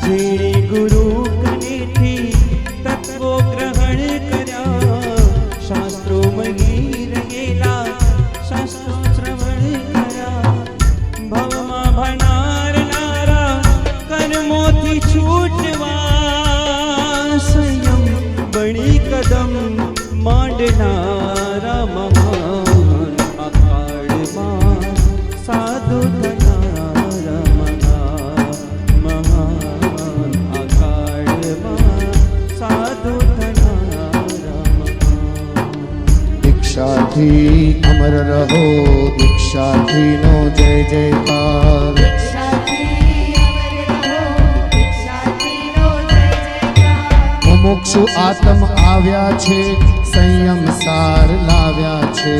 જેણે ગુરુ કનેથી તત્વો ગ્રહણ કર્યા, શાસ્ત્રો મહી રહેલા શાસ્ત્રો શ્રવણ કર્યા, ભવમાં ભણારનારા કર્મોથી છૂટવા, સંયમ બણી કદમ માંડનારા મહાન અકાળમાં સાધુ થનારા મહાન અકાળમાં સાધુ થનારા મહાન। દીક્ષાથી અમર રહો, દીક્ષાથી નો જય જયકાર, મુમુક્ષુ આત્મ આવ્યા છે, સંયમ સાર લાવ્યા છે,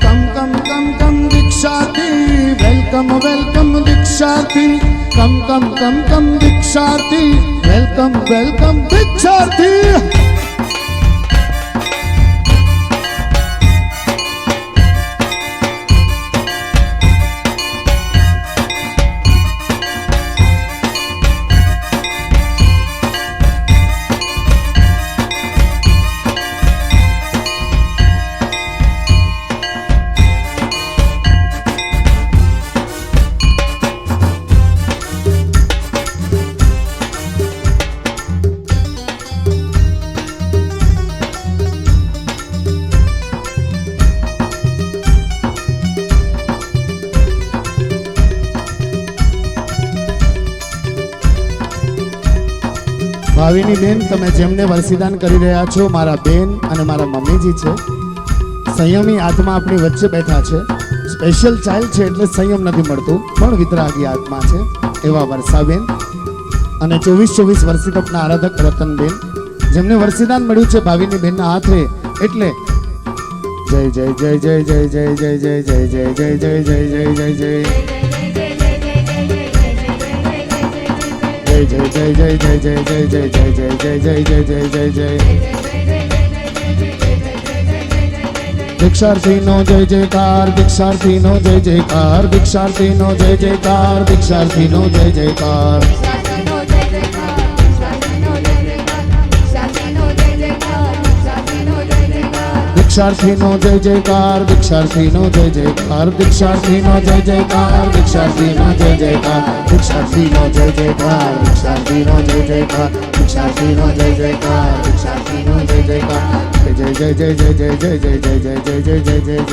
કમ કમ કમ કમ દીક્ષાર્થી, વેલકમ વેલકમ દીક્ષાર્થી, કમ કમ કમ કમ દીક્ષાર્થી, વેલકમ વેલકમ દીક્ષાર્થી। ભાવિની બેન, તમે જેમને વર્ષીદાન કરી રહ્યા છો, મારા બેન અને મારા મમ્મીજી છે। સંયમી આત્મા આપણી વચ્ચે બેઠા છે, સ્પેશિયલ ચાઇલ્ડ છે એટલે સંયમ નથી મળતું, પણ વિતરાગી આત્મા છે એવા વર્ષાબેન અને 24 વર્ષી તપના આરાધક રતનબેન, જેમને વર્ષીદાન મળ્યું છે ભાવિની બેનના હાથે, એટલે જય જય જય જય જય જય જય જય જય જય જય જય જય જય જય જય जय जय जय जय जय जय जय जय जय जय जय जय जय जय जय दीक्षार्थी नो जय जयकार, दीक्षार्थी नो जय जयकार, दीक्षार्थी नो जय जयकार, दीक्षार्थी नो जय जयकार, दीक्षार्थी नो जय जयकार, दीक्षार्थी नो जय जयकार, दीक्षार्थी नो जय जयकार, दीक्षार्थी नो जय जयकार, दीक्षार्थी नो जय जयकार, दीक्षार्थी नो जय जयकार, दीक्षार्थी नो जय जयकार, दीक्षार्थी नो जय जयकार, जय जय जय जय जय जय जय जय जय जय जय जय जय जय जय जय जय जय जय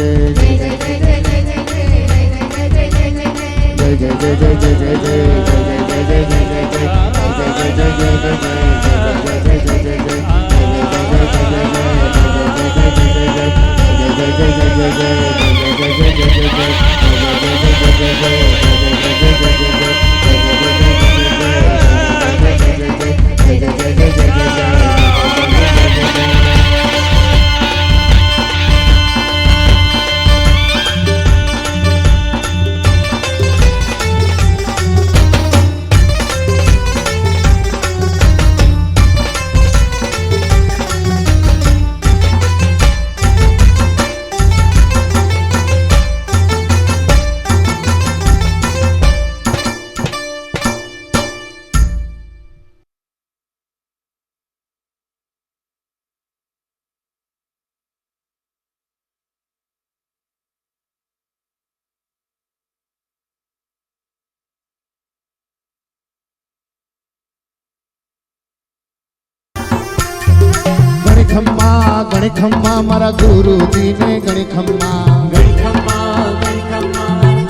गणी खम्मा मारा गुरुजी ने गणी खम्मा, गणी खम्मा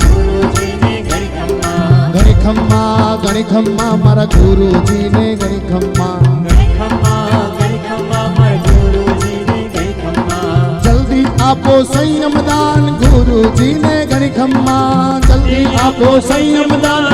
गुरुजी ने गणी खम्मा, गणी खम्मा गणी खम्मा मारा गुरुजी ने गणी खम्मा, गणी खम्मा मारा गुरुजी ने गणी खम्मा, जल्दी आपो संयम दान गुरुजी ने गणी खम्मा, जल्दी आपो संयम दान।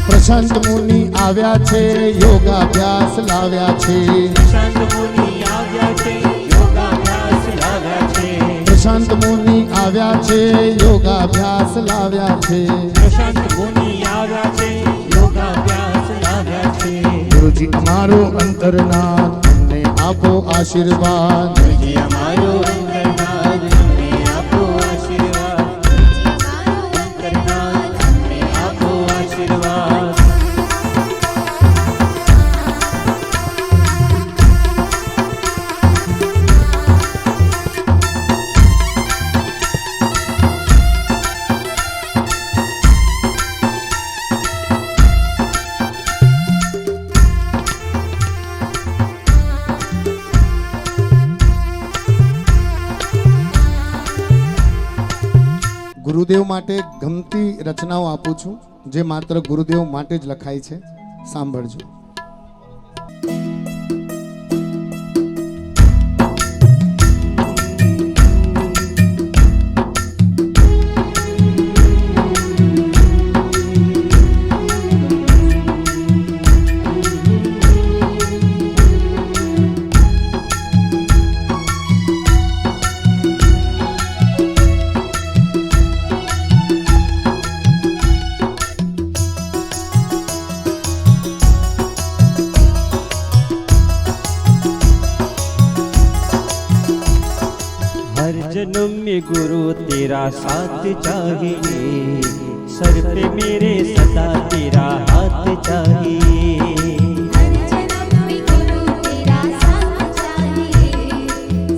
प्रशांत मुनि आव्या छे, योगाभ्यास लाव्या छे, प्रशांत मुनि आव्या छे, योगाभ्यास लाव्या छे, प्रशांत मुनि आव्या छे, योगाभ्यास लाव्या छे, प्रशांत मुनि आव्या छे, ગુરુજી અમારો અંતરનાથ અમને આપો આશીર્વાદ. ગુરુજી અમારો અંતરનાથ અમને આપો આશીર્વાદ. અંતરનાથ અમને આપો આશીર્વાદ. ગુરુદેવ માટે ગમતી રચનાઓ આપું છું જે માત્ર ગુરુદેવ માટે જ લખાઈ છે. સાંભળજો. हर जन्म में गुरु तेरा साथ चाहिए, सर पे मेरे सदा तेरा हाथ चाहिए. हर जन्म में गुरु तेरा साथ चाहिए,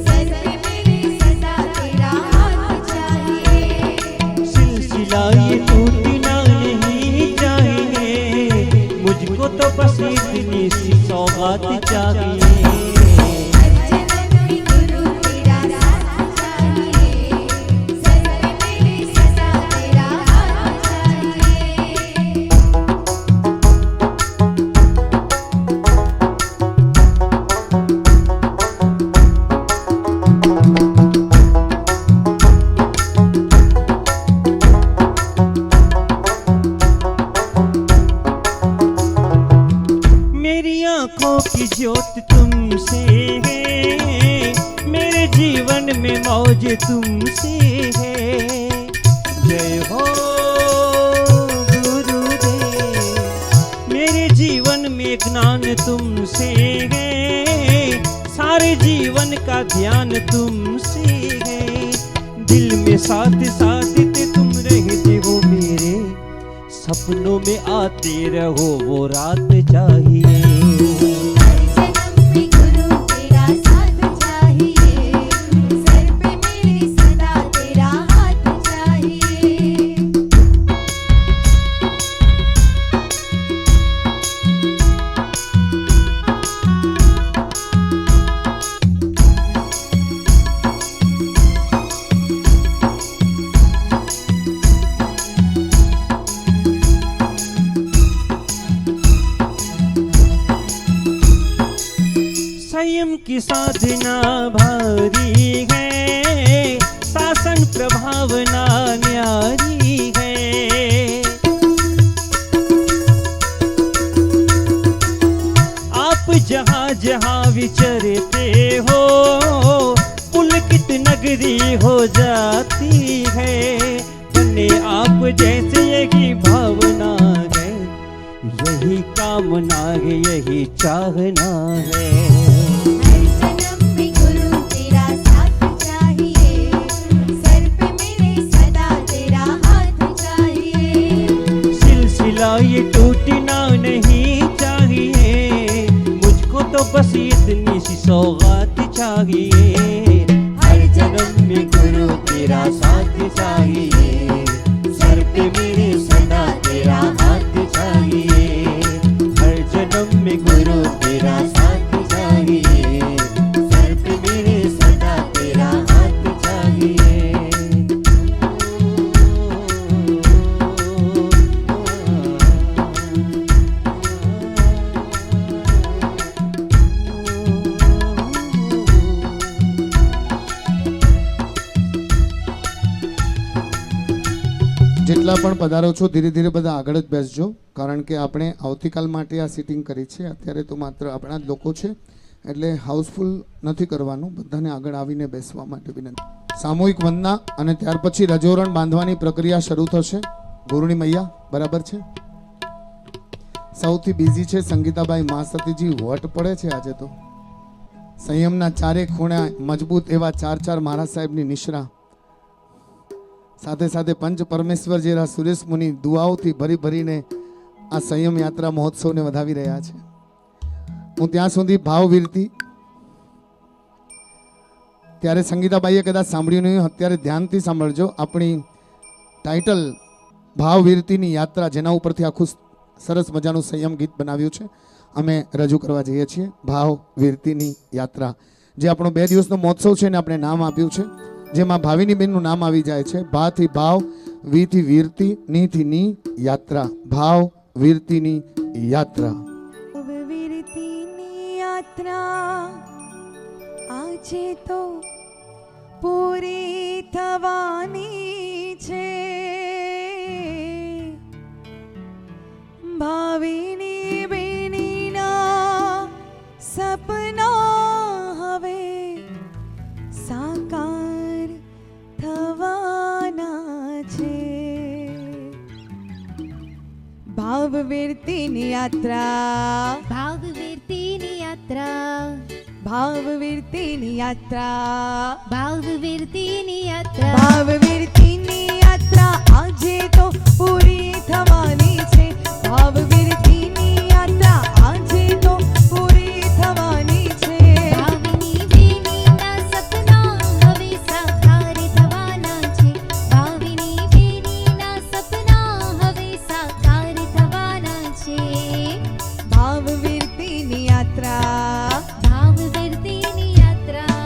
सर पे मेरे सदा तेरा हाथ चाहिए. सिलसिला ये टूटना नहीं चाहिए, मुझको तो बस इतनी सी सौगात चाहिए. हर जन्म में गुरु तेरा साथ चाहिए, सर पे मेरे सदा तेरा हाथ चाहिए. मेरी आंखों की ज्योत तुमसे है, मेरे जीवन में मौज तुमसे है. जय हो गुरुदेव, मेरे जीवन में ज्ञान तुमसे है, सारे जीवन का ध्यान तुमसे है. दिल में साथ साथ थे तुम रहते हो मेरे, सपनों में आते रहो वो रात चाहिए. हर जन्म में गुरु तेरा साथ चाहिए, सर पे मेरे सदा तेरा हाथ चाहिए. संयम की साधना भारी है, शासन प्रभावना न्यारी है. आप जहाँ जहाँ विचरते हो, पुलकित नगरी हो जाती है. बने आप जैसे यही भावना है, यही कामना है, यही चाहना है. हर जन्म में गुरु तेरा साथ चाहिए, सर पे मेरे सदा तेरा हाथ चाहिए. सिलसिला ये टूटना नहीं चाहिए, मुझको तो बस इतनी सी सौगात चाहिए. हर जन्म में गुरु तेरा साथ चाहिए, सर पे मेरे सदा तेरा हाथ चाहिए. हर जन्म में गुरु तेरा साथ चाहिए, सर पे मेरे सदा तेरा हाथ चाहिए. જેટલા પણ પધારો છો ધીરે ધીરે બધા આગળ જ બેસજો, કારણ કે આપણે આવતીકાલ માટે આ સિટિંગ કરી છે. અત્યારે તો માત્ર આપણા જ લોકો છે એટલે હાઉસફુલ નથી કરવાનું. બધાને આગળ આવીને બેસવા માટે વિનંતી. સામૂહિક વંદના અને ત્યાર પછી રજોરણ બાંધવાની પ્રક્રિયા શરૂ થશે. ગુરુની મૈયા બરાબર છે. સૌથી બિઝી છે સંગીતાબાઈ માસતીજી. વટ પડે છે આજે તો. સંયમના ચારે ખૂણા મજબૂત એવા 4 મહારાજ સાહેબની નિશ્રા, સાથે સાથે પંચ પરમેશ્વર જેવા સુરેશ મુનિ દુઆઓથી ભરી ભરીને આ સંયમ યાત્રા મહોત્સવને વધાવી રહ્યા છે. હું ત્યાં સુધી ભાવવીરતી, ત્યારે સંગીતાબાઈએ કદાચ સાંભળ્યું નહીં, અત્યારે ધ્યાનથી સાંભળજો. આપણી ટાઇટલ ભાવવીરતીની યાત્રા, જેના ઉપરથી આખું સરસ મજાનું સંયમ ગીત બનાવ્યું છે, અમે રજૂ કરવા જઈએ છીએ. ભાવવીરતીની યાત્રા, જે આપણો 2 દિવસનો મહોત્સવ છે, ને આપણે નામ આપ્યું છે, જેમાં ભાવિની બેનનું નામ આવી જાય છે. ભાથી ભાવ, વીથી વીરતી, નીથી ની યાત્રા. ભાવ વીરતીની યાત્રા. વીરતીની યાત્રા આજે તો પૂરી થવાની છે. ભાવિની બેનીના સપના હવે સાકાર થવાના છે. ભાવવીરતીની યાત્રા, ભાવવીરતીની યાત્રા, ભાવવીરતીની યાત્રા, ભાવવીરતીની યાત્રા, ભાવવીરતીની યાત્રા આજે તો પૂરી થવાની છે. ભાવવીરતીની યાત્રા આજે તો પૂરી થવાની છે. ભાવિની બેનીના સપના હવે સાકાર થવાના છે. ભાવિની બેનીના સપના હવે સાકાર થવાના છે. ભાવવીરતીની યાત્રા, ભાવવીરતીની યાત્રા,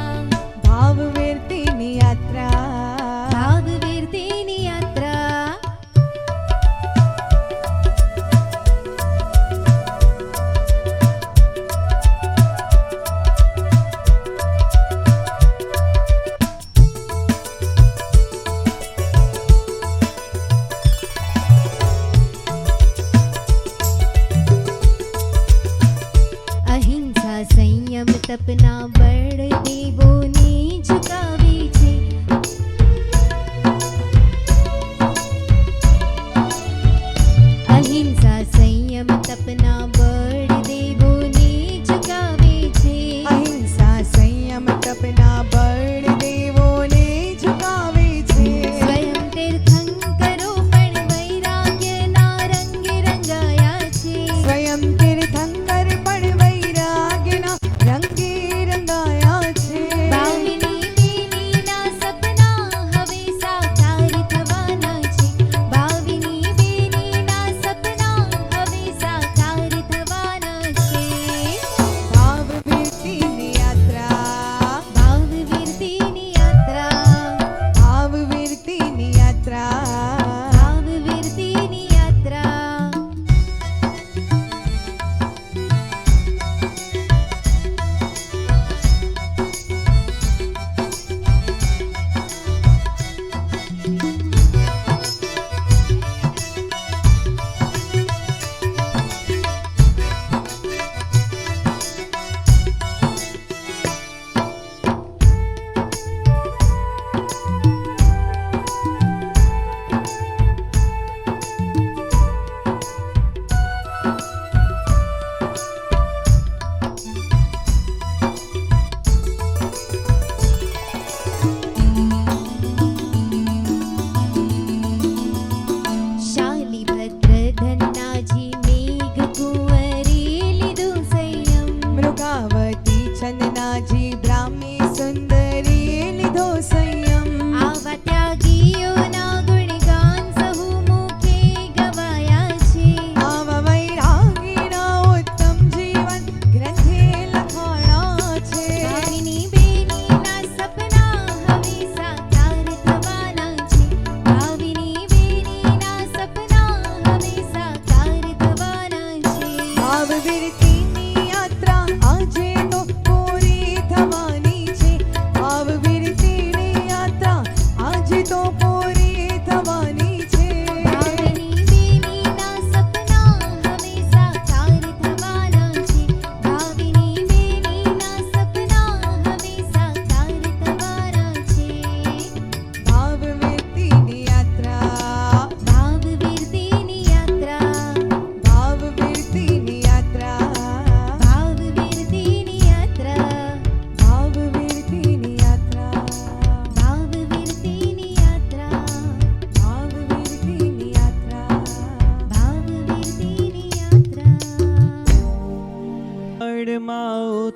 ભાવવીરતીની યાત્રા, ભાવવીરતીની યાત્રા. અહિંસા સંયમ તપના બળ દેવોને ઝુકાવે છે. અહિંસા સંયમ તપના બળ દેવોને ઝુકાવે છે. અહિંસા સંયમ તપના બળ દેવોને ઝુકાવે છે. સ્વયં તીર્થંકરો પણ વૈરાગ્યના રંગે રંગાયા છે. સ્વયં તીર્થંકર પણ વૈરાગ્યના રંગે રંગાયા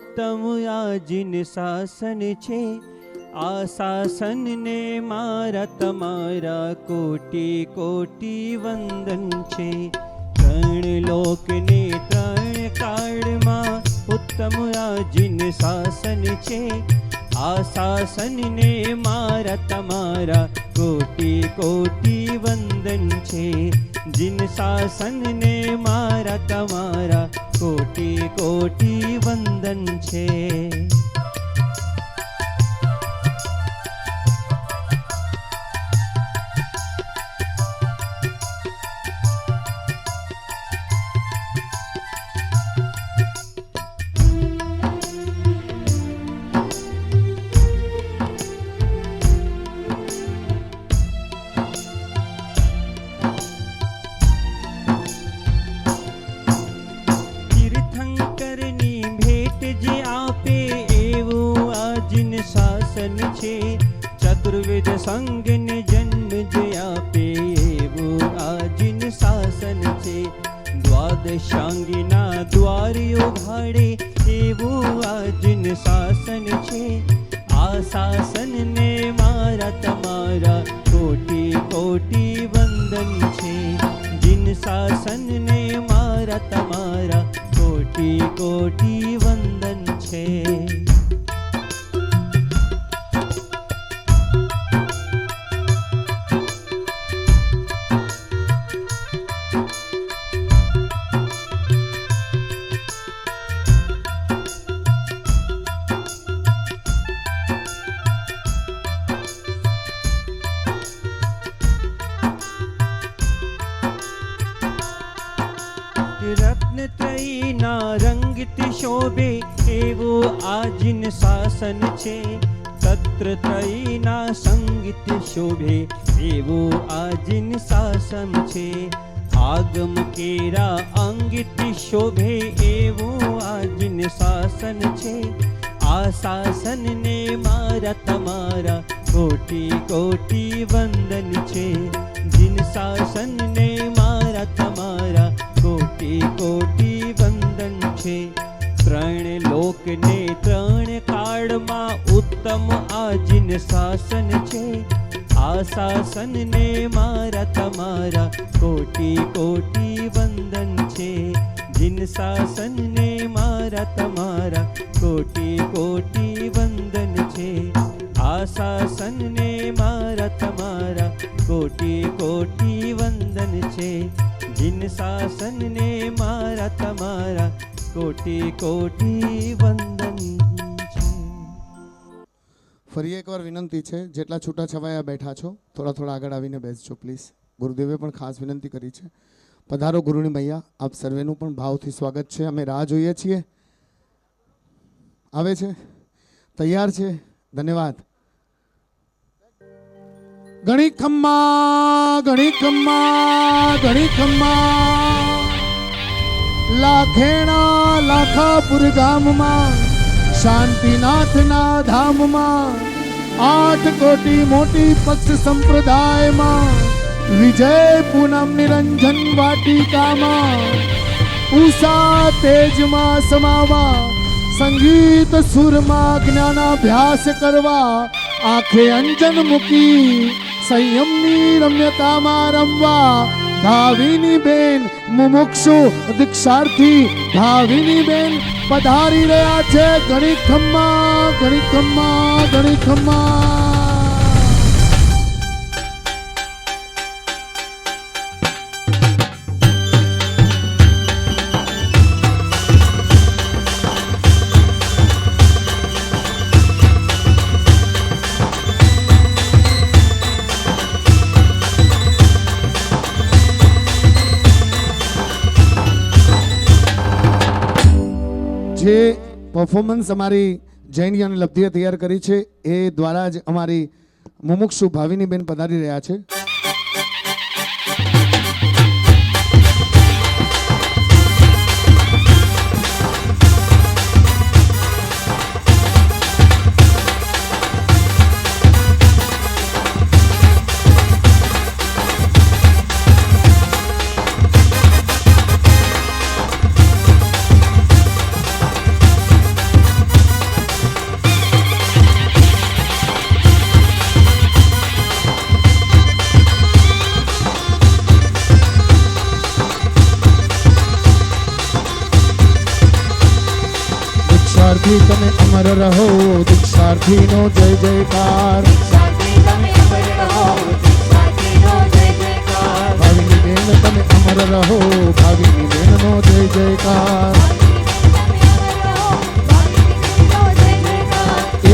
ઉત્તમ આજન શાસન છે. આ શાસનને મારા તમારા કોટી કોટી વંદન છે. ત્રણ લોકને ત્રણ કાળમાં ઉત્તમ આજન શાસન છે. આ શાસનને મારા તમારા કોટી કોટી વંદન છે. जिन शासनने मारा तमारा कोटि कोटि वंदन छे. ચતુર્વેદ સંગને જન્મ જે આપે એવું આજન શાસન છે. દ્વાદશાંગીના દ્વાર ઉઘાડે એવું આજન શાસન છે. આ શાસનને મારા તમારા કોટી કોટી વંદન છે. જીન શાસનને મારા તમારા કોટી કોટી વંદન છે. રત્નત્રયીના રંગથી શોભે એવું આજન શાસન છે. તત્રત્રયીના સંગીત શોભે એવું આજન શાસન છે. આગમ કેરા અંગિત શોભે એવું આજન શાસન છે. આ શાસનને મારા તમારા કોટી કોટી વંદન છે. જીન શાસનને મારા તમારા કોટી કોટી વંદન છે. ત્રણ લોકને ત્રણ કાળમાં ઉત્તમ આજન શાસન છે. આ શાસનને મારા તમારા કોટી કોટી વંદન છે. જીન શાસનને મારા તમારા કોટી કોટી વંદન છે. આ શાસનને મારા તમારા કોટી કોટી વંદન છે. જીન શાસનને મારા તમારા કોટી કોટી વંદન છે. ફરી એકવાર વિનંતી છે, જેટલા છૂટાછવાયા બેઠા છો થોડા થોડા આગળ આવીને બેસજો પ્લીઝ. ગુરુદેવે પણ ખાસ વિનંતી કરી છે. પધારો ગુરુની મૈયા, આપ સર્વેનું પણ ભાવથી સ્વાગત છે. અમે રાહ જોઈએ છીએ. આવે છે? તૈયાર છે? ધન્યવાદ. ગણી ખમ્મા ગણી ખમ્મા ગણી ખમ્મા લાખેણા લાખાપુર ગામમાં શાંતિનાથના ધામમાં 8 કોટી મોટી પક્ષ સંપ્રદાયમાં વિજય પૂનમ નિરંજન વાટિકામાં ઉષા તેજમાં સમાવા સંગીત સુરમાં જ્ઞાનાભ્યાસ કરવા આંખે અંજન મૂકી સંયમની રમ્યતામાં રમવા ભાવિની બેન મુમુક્ષુ દીક્ષાર્થી ભાવિની બેન પધારી રહ્યા છે. ગણી ખમ્મા ગણી ખમ્મા ગણી ખમ્મા. જે પરફોર્મન્સ અમારી જૈન અને લબ્ધિએ તૈયાર કરી છે એ દ્વારા જ અમારી મુમુક્ષુ ભાવિની બેન પધારી રહ્યા છે. દીક્ષાર્થી તમે અમર રહો દીક્ષાર્થીનો જય જયકાર ભાવિની બેન તમે અમર રહો ભાવિની બેનનો જય જયકાર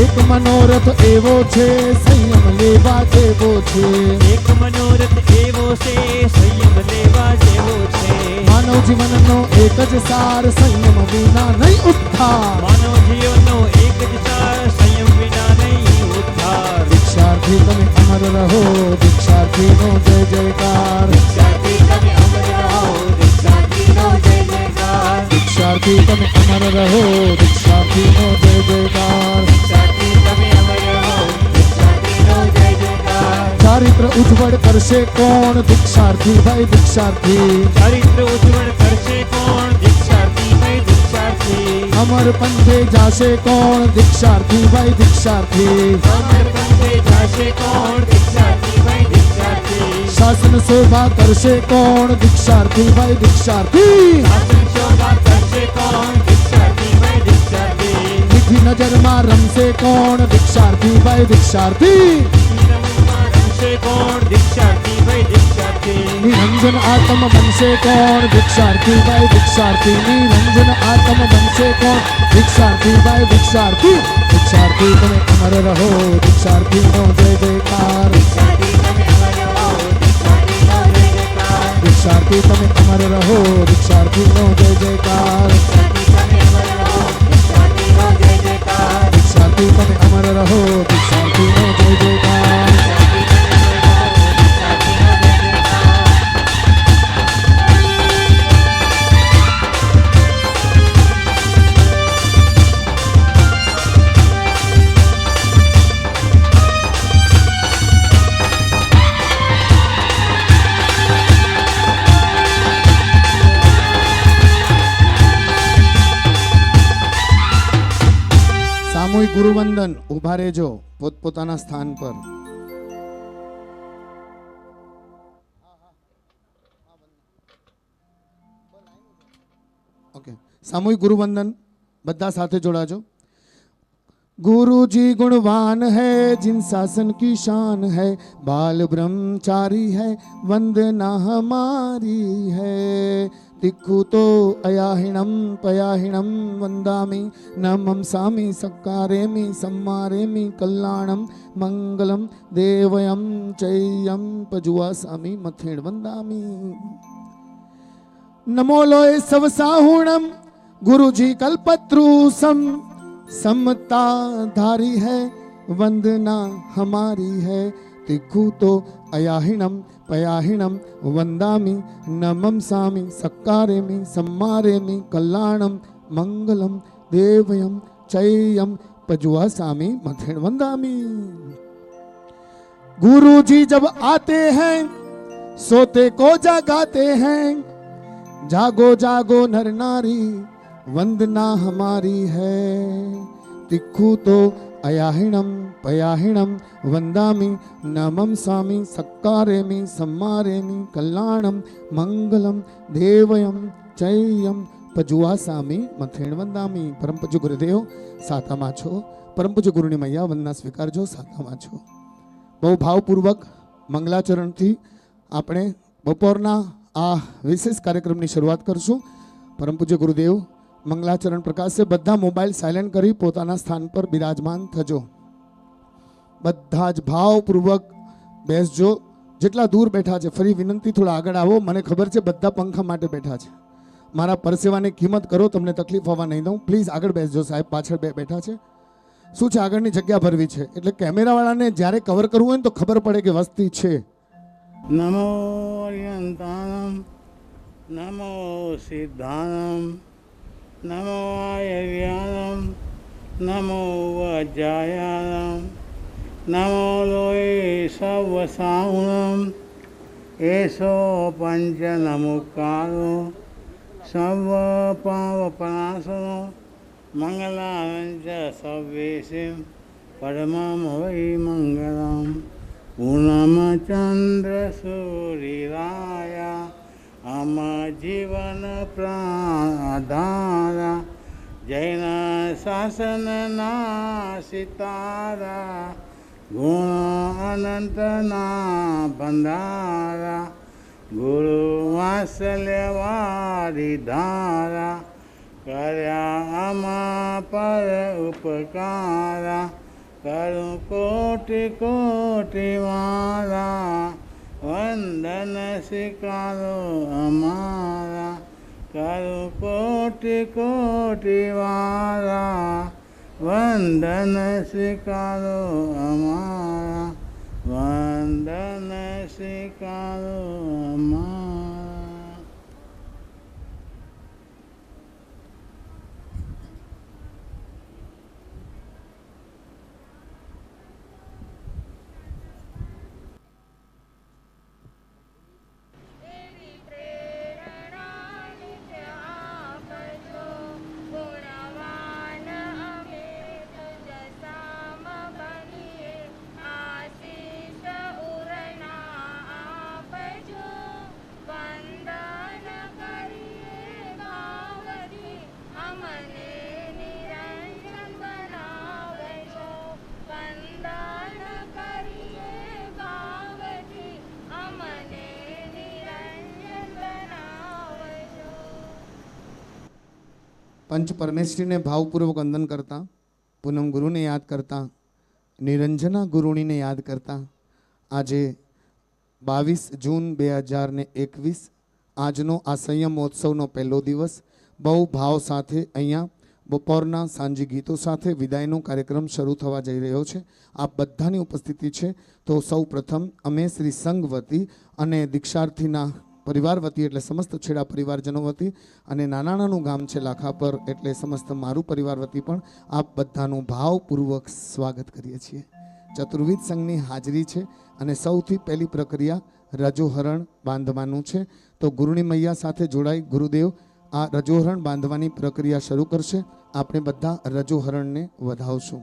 એક મનોરથ એવો છે સંયમ લેવા જેવો છે એક મનોરથ એવો છે સંયમ લેવા જેવો છે માનવ જીવનનો એક જ સાર સંયમ વિના નહીં ઉદ્ધાર માનવ જીવનનો એક જ સાર સંયમ વિના નહીં ઉદ્ધાર દીક્ષાર્થી તમે અમર રહો દીક્ષાર્થીનો જય જયકાર દીક્ષાર્થી તમે અમર રહો દીક્ષાર્થીનો જય જયકાર દીક્ષાર્થી તમે અમર રહો દીક્ષાર્થીનો જય જયકાર દીક્ષાર્થી તમે અમર રહો દીક્ષાર્થીનો જય જયકાર ચારિત્ર ઉજ્જવળ કરશે કોણ દીક્ષાર્થી ભાઈ દીક્ષાર્થી ચારિત્ર ઉજ્જવળ કરશે કોણ દીક્ષાર્થી ભાઈ દીક્ષાર્થી અમર પંથે જાશે કોણ દીક્ષાર્થી ભાઈ દીક્ષાર્થી અમર પંથે જાશે કોણ દીક્ષાર્થી ભાઈ દીક્ષાર્થી શાસન શોભા કરશે કોણ દીક્ષાર્થી ભાઈ દીક્ષાર્થી શાસન શોભા કરશે કોણ દીક્ષાર્થી ભાઈ દીક્ષાર્થી મીઠી નજરમાં રમશે કોણ દીક્ષાર્થી ભાઈ દીક્ષાર્થી રમશે કોણ દીક્ષાર્થી ભાઈ દીક્ષાર્થી નિરંજન આત્મ બનશે કોણ દીક્ષાર્થી ભાઈ દીક્ષાર્થી નિરંજન આત્મ બનશે કોણ દીક્ષાર્થી ભાઈ દીક્ષાર્થી દીક્ષાર્થી તમે અમર રહો દીક્ષાર્થીનો જય જયકાર દીક્ષાર્થી તમે અમર રહો દીક્ષાર્થીનો જય જયકાર દીક્ષાર્થી તમે અમર રહો દીક્ષાર્થીનો જય જયકાર દીક્ષાર્થી તમે અમર રહો દીક્ષાર્થીનો જય જયકાર દીક્ષાર્થી તમે અમર રહો દીક્ષાર્થીનો જય જયકાર સામૂહિક ગુરુવંદન ઉભા રહેજો પોતપોતાના સ્થાન પર ઓકે સામૂહિક ગુરુવંદન બધા સાથે જોડાજો गुरु जी गुणवान है जिन शासन की शान है बाल ब्रह्मचारी है वंदना हमारी है तिक्खु तो अयाहिणम पयाहिणम वंदामि नमम सामी सक्कारेमि सम्मारेमि कल्याणम मंगलम देवयम चय्यम पजुआ सामी मथेण वंदामि नमो लोय सवसाहुणम गुरु जी कल्पत्रुसम समता धारी है वंदना हमारी है तिक्खु तो अयाहिणम पयाहिणम वंदामि नमम सामी सक्कारेमि सम्मारेमि कल्याणम मंगलम देवयम चय्यम पजुआ सामी मथेण वंदामि। गुरु जी जब आते हैं सोते को जगाते हैं जागो जागो नर नारी वंदना हमारी है तिक्खु तो अयाहिणम पयाहिणम वंदामि नमम सामी सक्कारेमि सम्मारेमि कल्याणम मंगलम देवयम चय्यम पजुआ सामी मथेण वंदामि। परम पूज्य गुरुदेव सातामा छो परम पूज्य गुरुनी मैया वंदना स्वीकारजो सातामा छो। बहु भावपूर्वक मंगलाचरणथी આપણે બપોરના આ વિશેષ કાર્યક્રમની શરૂઆત કરશું। પરમ પૂજ્ય ગુરુદેવ મંગલાચરણ પ્રકાશ છે। બધા મોબાઈલ સાયલેન્ટ કરી પોતાના સ્થાન પર બિરાજમાન થજો। બધા જ ભાવપૂર્વક બેસજો। જેટલા દૂર બેઠા છે ફરી વિનંતી થોડા આગળ આવો। મને ખબર છે બધા પંખા માટે બેઠા છે। મારા પરસેવાની કિંમત કરો, તમને તકલીફ આવવા નહીં દઉં। પ્લીઝ આગળ બેસજો સાહેબ, પાછળ બેઠા છે। શું છે આગળની જગ્યા ભરવી છે એટલે કેમેરાવાળાને જ્યારે કવર કરવું હોય ને તો ખબર પડે કે વસ્તી છે। नमो अर्यन्तानं नमो सिद्धानं नमो आयर्यानं नमो वज्रायानं नमो लोये सर्वसाहुनं एषो पञ्चनमुकारो सर्वपावपनाशनो मङ्गलाञ्च सर्वेषां परमं वै मङ्गलम्। पूर्णमचंद्र सूर्यराया अम जीवन प्राधारा જૈન શાસનના સિતારા, ગુણ અનંતના ભંડારા, ગુરુ વાત્સલ્યવારી ધારા, કર્યા આમાં પર ઉપકારા, કરું કોટી કોટી વારા, વંદન સ્વીકારો અમારા, કરું કોટી કોટી વારા, વંદન સ્વીકારો અમારા, વંદન સ્વીકારો અમારા. એવી પ્રેરણા નિત્ય આપજો, ગુણવાન અમે જસામ બનીએ, આશીષ ઉરના આપજો, વંદન કરીએ ભાવથી અમને નિરંજન બનાવજો, વંદન કરીએ ભાવથી અમને નિરંજન બનાવજો. પંચ પરમેશ્વરીને ભાવપૂર્વક વંદન કરતા, પૂનમ ગુરુને યાદ કરતા, નિરંજના ગુરુણીને યાદ કરતા, આજે 22 જૂન 2021 આજનો આ સંયમ મહોત્સવનો પહેલો દિવસ બહુ ભાવ સાથે અહીંયા બપોરના સાંજે ગીતો સાથે વિદાયનો કાર્યક્રમ શરૂ થવા જઈ રહ્યો છે. આપ બધાની ઉપસ્થિતિ છે. તો સૌ પ્રથમ અમે શ્રી સંઘ વતી અને દીક્ષાર્થીના પરિવાર વતી એટલે સમસ્ત છેડા પરિવારજનો વતી અને નાનું ગામ છે લાખાપર એટલે સમસ્ત મારું પરિવાર વતી પણ આપ બધાનું ભાવપૂર્વક સ્વાગત કરીએ છીએ. ચતુર્વિધ સંઘની હાજરી છે અને સૌથી પહેલી પ્રક્રિયા રજોહરણ બાંધવાનું છે. તો ગુરુની મૈયા સાથે જોડાઈ ગુરુદેવ આ રજોહરણ બાંધવાની પ્રક્રિયા શરૂ કરશે. આપણે બધા રજોહરણને વધાવશું.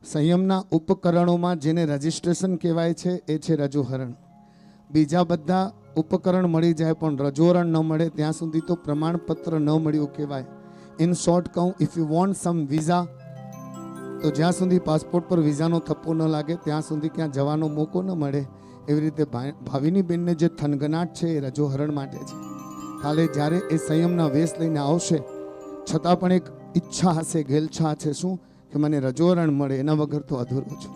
સંયમના ઉપકરણોમાં જેને રજિસ્ટ્રેશન કહેવાય છે એ છે રજોહરણ. બીજા બધા ઉપકરણ મળી જાય પણ રજોહરણ ન મળે ત્યાં સુધી તો પ્રમાણપત્ર ન મળ્યું કહેવાય. ઇન શોર્ટ કહું, if you want some visa, તો જ્યાં સુધી પાસપોર્ટ પર વિઝાનો થપ્પો ન લાગે ત્યાં સુધી ક્યાં જવાનો મોકો ન મળે. એવી રીતે ભાવિની બેનને જે થનગનાટ છે એ રજોહરણ માટે છે. કાલે જ્યારે એ સંયમના વેશ લઈને આવશે છતાં પણ એક ઈચ્છા હશે, ગેલછા છે, શું કે મને રજોહરણ મળે, એના વગર તો અધૂરો છું.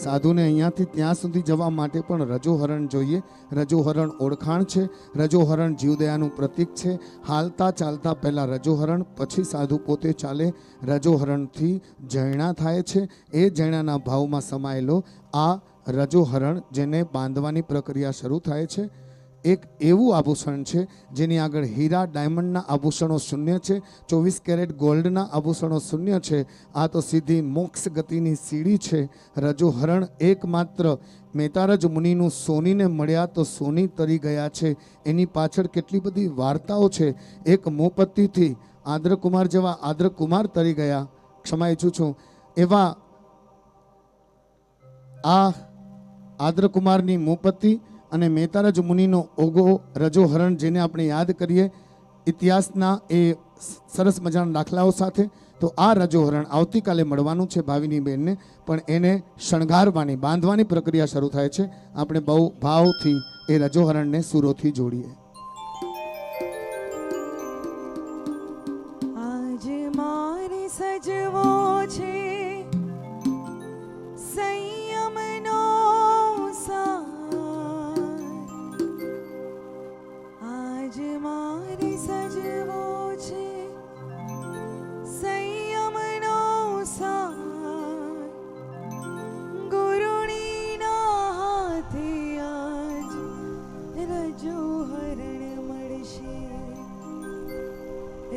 સાધુને અહીંયાથી ત્યાં સુધી જવા માટે પણ રજોહરણ જોઈએ. રજોહરણ ઓળખાણ છે, રજોહરણ જીવદયાનું પ્રતીક છે. હાલતા ચાલતા પહેલાં રજોહરણ, પછી સાધુ પોતે ચાલે. રજોહરણથી જૈણા થાય છે. એ જૈણાના ભાવમાં સમાયેલો આ રજોહરણ જેને બાંધવાની પ્રક્રિયા શરૂ થાય છે. એક એવું આભૂષણ છે જેની આગળ હીરા ડાયમંડના આભૂષણો શૂન્ય છે, 24 કેરેટ ગોલ્ડના આભૂષણો શૂન્ય છે. આ તો સીધી મોક્ષ ગતિની સીડી છે. રજોહરણ એકમાત્ર મેતારજ મુનિનું સોનીને મળ્યા તો સોની તરી ગયા છે. એની પાછળ કેટલી બધી વાર્તાઓ છે. એક મોપત્તીથી આદ્રકુમાર જેવા આદ્રકુમાર તરી ગયા, ક્ષમા ઈચ્છું છું, એવા આ આદ્રકુમારની મોપત્તી અને મેતારજ મુનિનો ઓગો રજોહરણ જેને આપણે યાદ કરીએ ઇતિહાસના એ સરસ મજાના દાખલાઓ સાથે. તો આ રજોહરણ આવતીકાલે મળવાનું છે ભાવિની બેનને, પણ એને શણગારવાની, બાંધવાની પ્રક્રિયા શરૂ થાય છે. આપણે બહુ ભાવથી એ રજોહરણને સુરોથી જોડીએ. આજ મારે સજવો છે સંયમનો સાર, આજ મારે સજવો છે સંયમનો સાર, ગુરુણીના હાથે આજ રજોહરણ મળશે.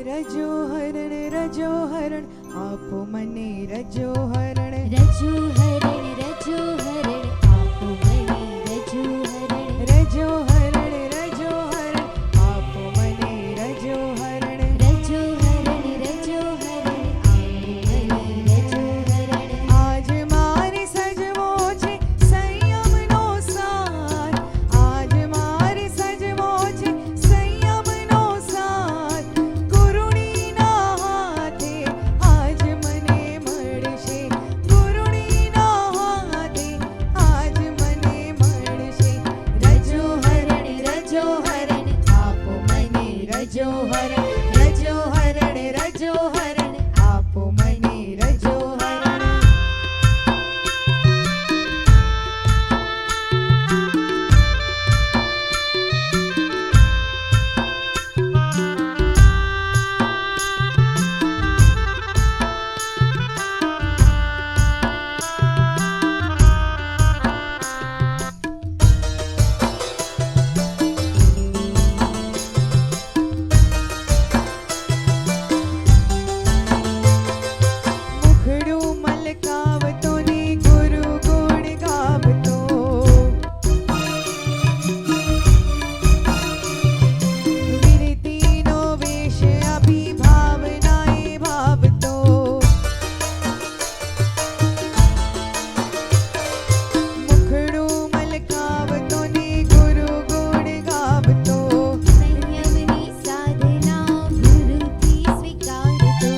રજોહરણ રજોહરણ આપો મને રજોહરણ, રજોહરણ રજોહરણ આપો મને રજોહરણ, રજોહરણ રજોહરણ આપો મને રજોહરણ, રજોહરણ રજોહરણ આપો મને રજોહરણ. આજ મારે સજવો છે સંયમનો સાર, આજ મારે સજવો રજો હરણ રજો હરણ રજો હરણ આપો મને રજો હરણ મુખડું મલકાવતો ને ગુરુ ગુણ ગાવતો વિરતીનો વેશ અભિભાવનાએ ભાવતો મુખડું મલકાવતો ને ગુરુ ગુણ ગાવતો સંયમની સાધના ગુરુથી સ્વીકારતો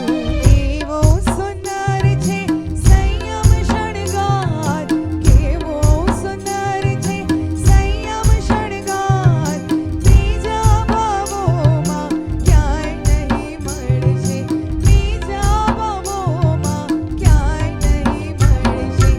કેવો સુંદર છે સંયમ શણગાર કેવો સુંદર છે સંયમ શણગાર ત્રીજા ભાવોમાં ક્યાંય નહીં મળશે ત્રીજા ભાવોમાં ક્યાંય નહીં મળશે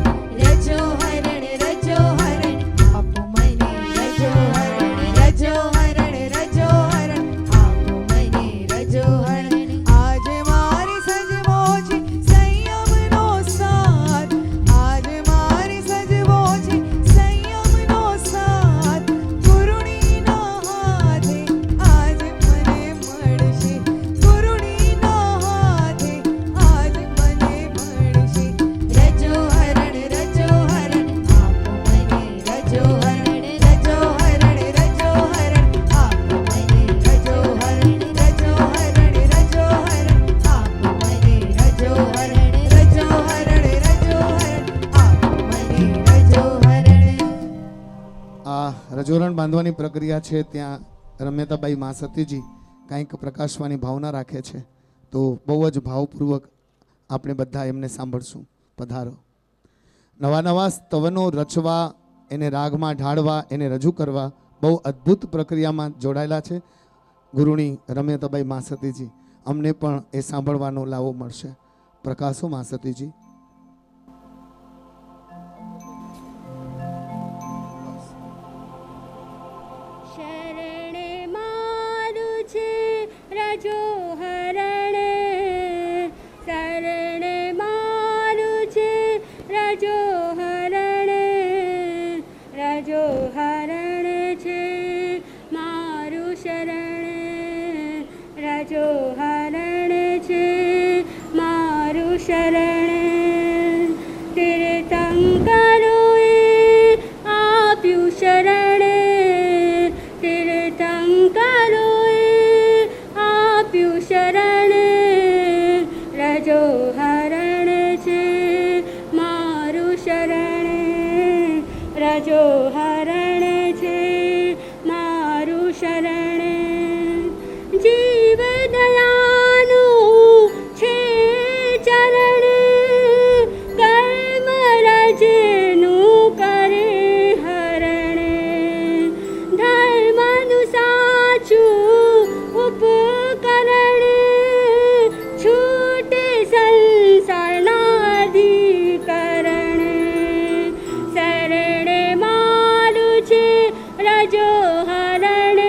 રજો હરણ રજો હરણ આપો મને રજો હરણ રજો હરણ રજો હરણ આપો મને રજો હરણ આજ મારી સજવો છે સંયમનો સાથ આજ મારી સજવો છે સંયમનો સાથ ગુરુણીના હાથે આજ મને મળશે ગુરુણીના હાથે આજ મને મળશે રજો હરણ રજો હરણ આપો મને રજો હરણ રજો હરણ રજો હરણ આપો મને રજો હરણ રજો હરણ રજો હરણ આપો મને રજો હરણ રજો હરણ રજો હરણ આપો મને રજો હરણ આ રજોરણ બાંધવાની પ્રક્રિયા છે ત્યાં રમ્યતાબાઈ મા સતીજી કંઈક પ્રકાશવાની ભાવના રાખે છે તો બહુ જ ભાવપૂર્વક આપણે બધા એમને સાંભળશું. પધારો. નવા નવા સ્તવનો રચવા એને રાગમાં ઢાળવા એને રજૂ કરવા બહુ અદ્ભુત પ્રક્રિયામાં જોડાયેલા છે ગુરુણી રમ્યતાબાઈ મા સતીજી. અમને પણ એ સાંભળવાનો લાવો મળશે. પ્રકાશો મા સતીજી. શરણે મારું છે રજો હરણ શરણે મારું છે રજો હરણ રજો હરણ છે મારું શરણ રજો હરણ છે મારું શરણ તીર્થંકરોએ આપ્યું શરણ તીર્થંકરોએ આપ્યું શરણ રજો હરણ છે મારું શરણ રજો હરણ છે મારું શરણ જીવ દયાનું છે ચરણ કર્મ રજનું કરે હરણ ધર્મનું સાચું ઉપકરણ છૂટે સંસારના અધિકરણ શરણે મારું છે રજો હરણ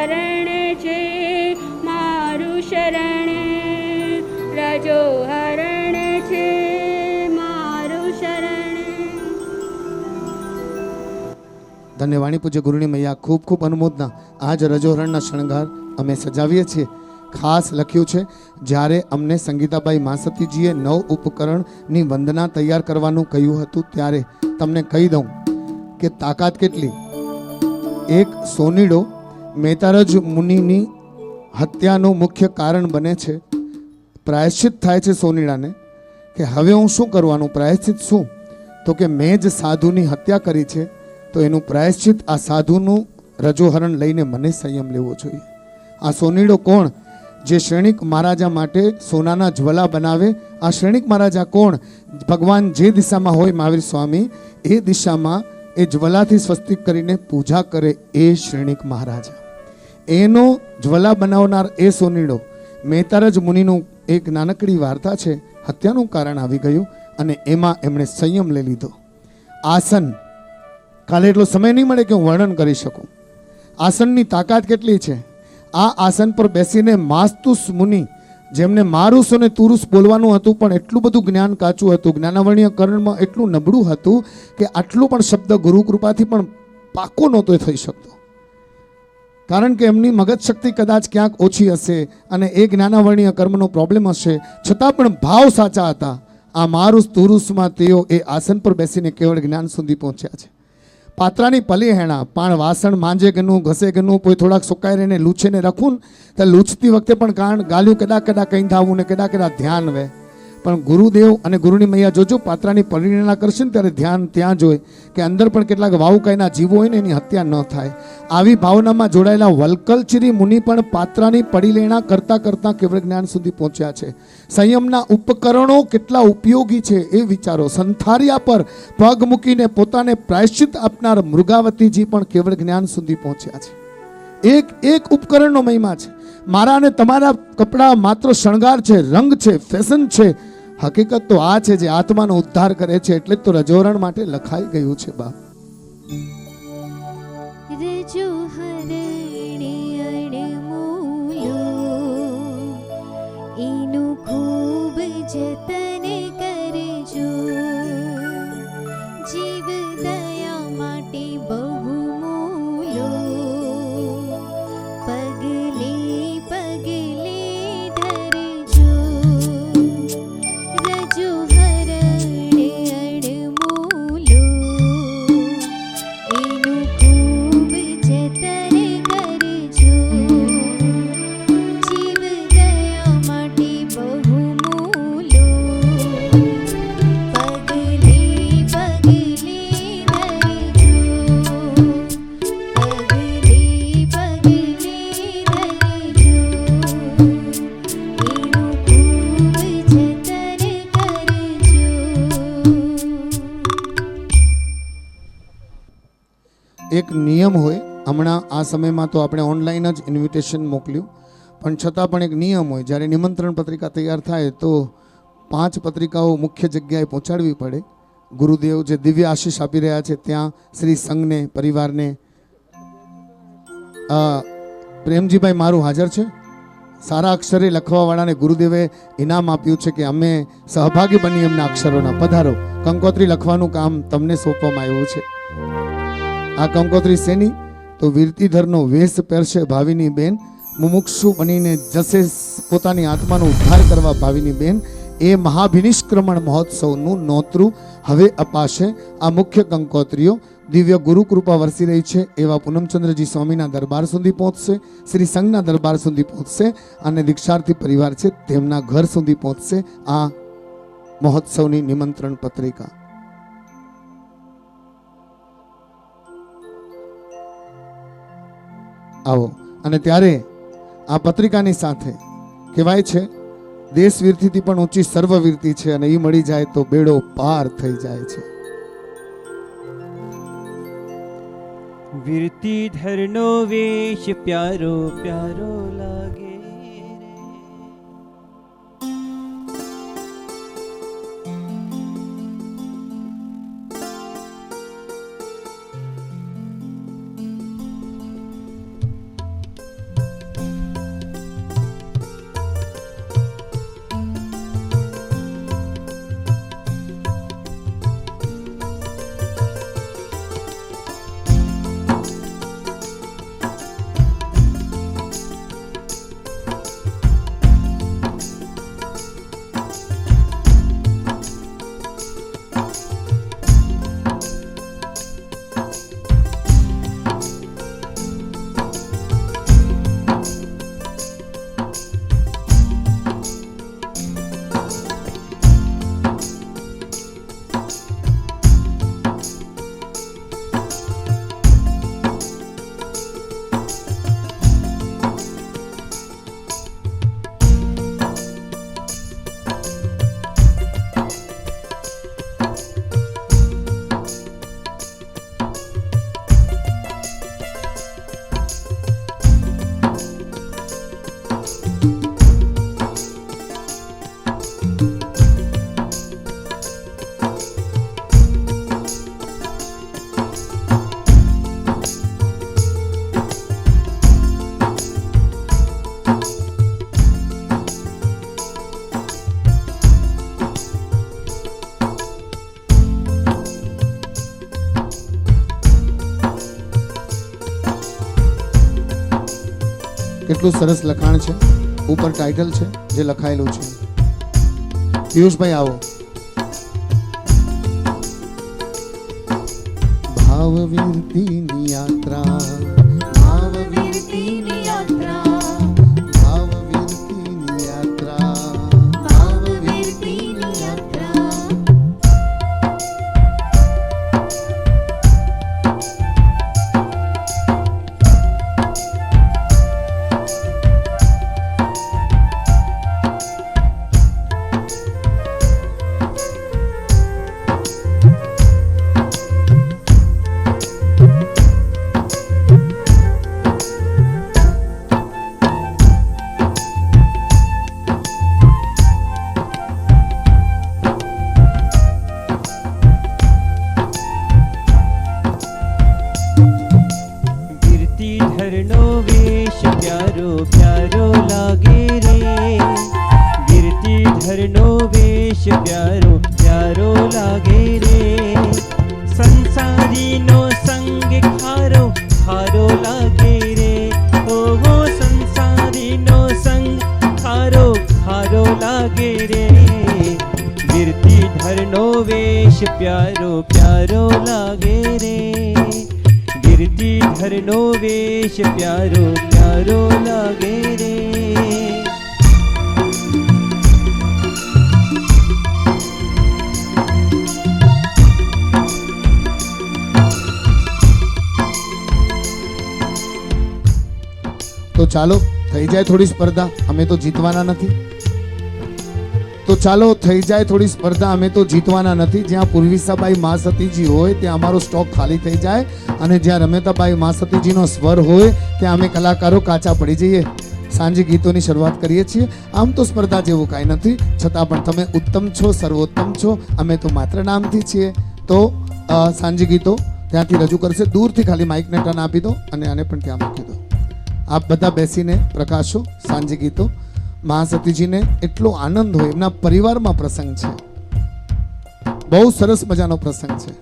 હરણ છે મારું શરણ રજો હરણ છે મારું શરણ. ધન્ય વાણી પૂજ્ય ગુરુની મૈયા, ખૂબ ખૂબ અનુમોદના. આજ રજોહરણના શણગાર અમે સજાવીએ છીએ. ખાસ લખ્યું છે, જ્યારે અમને સંગીતાબાઈ માસતીજીએ 9 ઉપકરણની વંદના તૈયાર કરવાનું કહ્યું હતું ત્યારે તમને કહી દઉં કે તાકાત કેટલી. એક સોનીડો મેતારજ મુનિની હત્યાનું મુખ્ય કારણ બને છે. પ્રાયશ્ચિત થાય છે સોનીડાને કે હવે હું શું કરવાનું, પ્રાયશ્ચિત શું? તો કે મેં જ સાધુની હત્યા કરી છે, તો એનું પ્રાયશ્ચિત આ સાધુનું રજોહરણ લઈને મને સંયમ લેવો જોઈએ. આ સોનીડો કોણ? જે શ્રેણિક મહારાજા માટે સોનાના જ્વલા બનાવે. આ શ્રેણિક મહારાજા કોણ? ભગવાન જે દિશામાં હોય મહાવીર સ્વામી એ દિશામાં એ જ્વલાથી સ્વસ્તિક કરીને પૂજા કરે એ શ્રેણિક મહારાજા. એનો જ્વલા બનાવનાર એ સોનીડો. મેતારજ મુનિનું એક નાનકડી વાર્તા છે. હત્યાનું કારણ આવી ગયું અને એમાં એમણે સંયમ લઈ લીધો. આસન, કાલે એટલો સમય નહીં મળે કે હું વર્ણન કરી શકું. આસનની તાકાત કેટલી છે. આ આસન પર બેસીને માસ્તુસ મુનિ, જેમને મારુસ અને તુરુસ બોલવાનું હતું પણ એટલું બધું જ્ઞાન કાચું હતું, જ્ઞાનાવર્ણીય કર્ણમાં એટલું નબળું હતું કે આટલું પણ શબ્દ ગુરુ કૃપાથી પણ પાકો નહોતો થઈ શકતો. કારણ કે એમની મગજ શક્તિ કદાચ ક્યાંક ઓછી હશે અને એ જ્ઞાનાવર્ણીય કર્મનો પ્રોબ્લેમ હશે, છતાં પણ ભાવ સાચા હતા. આ મારુસ તુરુસમાં તેઓ એ આસન પર બેસીને કેવળ જ્ઞાન સુધી પહોંચ્યા છે. પાત્રાની પલી હેણા પણ વાસણ માંજે ગનું ઘસે ગનું કોઈ થોડાક સુકાઈ રહીને લૂછે ને રખું તો લૂછતી વખતે પણ કારણ ગાલ્યું કેડા કેડા કંઈ થાવું ને કેડા કેડા ધ્યાન વે. પણ ગુરુદેવ અને ગુરુની મૈયા જોજો પાત્રાની પરિણના કરશે ને ત્યારે ધ્યાન ત્યાં જોઈ કે અંદર પણ કેટલાક વાવુકાઈના જીવો હોય ને એની હત્યા ન થાય. આવી ભાવનામાં જોડાયેલા વલ્કલચિરી મુનિ પણ પાત્રાની પડીલેણા કરતા કરતા કેવળ જ્ઞાન સુધી પહોંચ્યા છે. સંયમના ઉપકરણો કેટલા ઉપયોગી છે એ વિચારો. સંથારિયા પર પગ મૂકીને પોતાને પ્રાયશ્ચિત આપનાર મૃગાવતીજી પણ કેવળ જ્ઞાન સુધી પહોંચ્યા છે. એક એક ઉપકરણનો મહિમા છે. મારા અને તમારા કપડાં માત્ર શણગાર છે, રંગ છે, ફેશન છે. હકીકત તો આ છે જે આત્માનો ઉદ્ધાર કરે છે. એટલે જ તો રજોહરણ માટે લખાઈ ગયું છે. બા રજો હરણે અણમૂલો એનું ખૂબ જતન કરજો. જીવ દયા માટે બહુમૂલો પગલે પગલે ધરજો. રજો હરણે અણમૂલો એનું ખૂબ જતન કરજો. જીવ દયા માટે બહુમૂલો પગલે પગલે ધરજો. પગલે પગલે ધરજો. એનું ખૂબ જતન કરજો. એક નિયમ હોય. હમણાં આ સમયમાં તો આપણે ઓનલાઈન જ ઇન્વિટેશન મોકલ્યું, પણ છતાં પણ એક નિયમ હોય. જ્યારે નિમંત્રણ પત્રિકા તૈયાર થાય તો 5 પત્રિકાઓ મુખ્ય જગ્યાએ પહોંચાડવી પડે. ગુરુદેવ જે દિવ્ય આશીષ આપી રહ્યા છે ત્યાં શ્રી સંઘને, પરિવારને. પ્રેમજીભાઈ મારું હાજર છે. સારા અક્ષરે લખવાવાળાને ગુરુદેવે ઇનામ આપ્યું છે કે અમે સહભાગી બની એમના અક્ષરોના. પધારો. કંકોત્રી લખવાનું કામ તમને સોંપવામાં આવ્યું છે. આ કંકોત્રી શેની? તો વીરતીધરનો વેશ પહેરશે ભાવિની બેન. મુમુક્ષુ બનીને જશે પોતાની આત્માનો ઉદ્ધાર કરવા ભાવિની બેન. એ મહાભિનિષ્ક્રમણ મહોત્સવનું નોતરું હવે અપાશે. આ મુખ્ય કંકોત્રીઓ દિવ્ય ગુરુ કૃપા વરસી રહી છે એવા પૂનમચંદ્રજી સ્વામીના દરબાર સુધી પહોંચશે, શ્રી સંઘના દરબાર સુધી પહોંચશે અને દીક્ષાર્થી પરિવાર છે તેમના ઘર સુધી પહોંચશે આ મહોત્સવની નિમંત્રણ પત્રિકા. આવો. અને ત્યારે આ પત્રિકાની સાથે કહેવાય છે દેશવીરથી પણ ઊંચી સર્વવીરતી છે અને એ મળી જાય તો બેડો પાર થઈ જાય છે. વીરતીધરનો વેશ પ્યારો પ્યારો લાગે રે. કેટલું સરસ લખાણ છે, ઉપર ટાઇટલ છે જે લખાયેલું છે. પિયુષભાઈ આવો. ભાવવીરતીની યાત્રા, ભાવવીરતીની યાત્રા, ભાવવીરતીની યાત્રા, ભાવવીરતીની યાત્રા. गिरतीधरनो वेश प्यारो प्यारो लागे रे, गिरतीधरनो वेश प्यारो प्यारो लागे रे, संसारीनो संग खारो खारो लागे रे, ओ संसारीनो संग खारो खारो लागे रे, गिरतीधरनो वेश प्यारो प्यारो लागे रे, गिरतीधरनो वेश प्यारो प्यारो लागे रे. તો ચાલો થઈ જાય થોડી સ્પર્ધા, અમે તો જીતવાના નથી. તો ચાલો થઈ જાય થોડી સ્પર્ધા, અમે તો જીતવાના નથી. જ્યાં પૂર્વિસાબાઈ મા સતીજી હોય ત્યાં અમારો સ્ટોક ખાલી થઈ જાય, અને જ્યાં રમેતાબાઈ મા સતીજીનો સ્વર હોય ત્યાં અમે કલાકારો કાચા પડી જઈએ. સાંજે ગીતોની શરૂઆત કરીએ છીએ. આમ તો સ્પર્ધા જેવું કાંઈ નથી, છતાં પણ તમે ઉત્તમ છો, સર્વોત્તમ છો, અમે તો માત્ર નામથી છીએ. તો સાંજે ગીતો ત્યાંથી રજૂ કરશે. દૂરથી ખાલી માઇકને ટર્ન આપી દો અને આને પણ ત્યાં મૂકી દો. આપ બધા બેસીને પ્રકાશો સાંજે ગીતો. મા સતીજીને એટલો આનંદ હોય, એમના પરિવારમાં પ્રસંગ છે, બહુ સરસ મજાનો પ્રસંગ છે,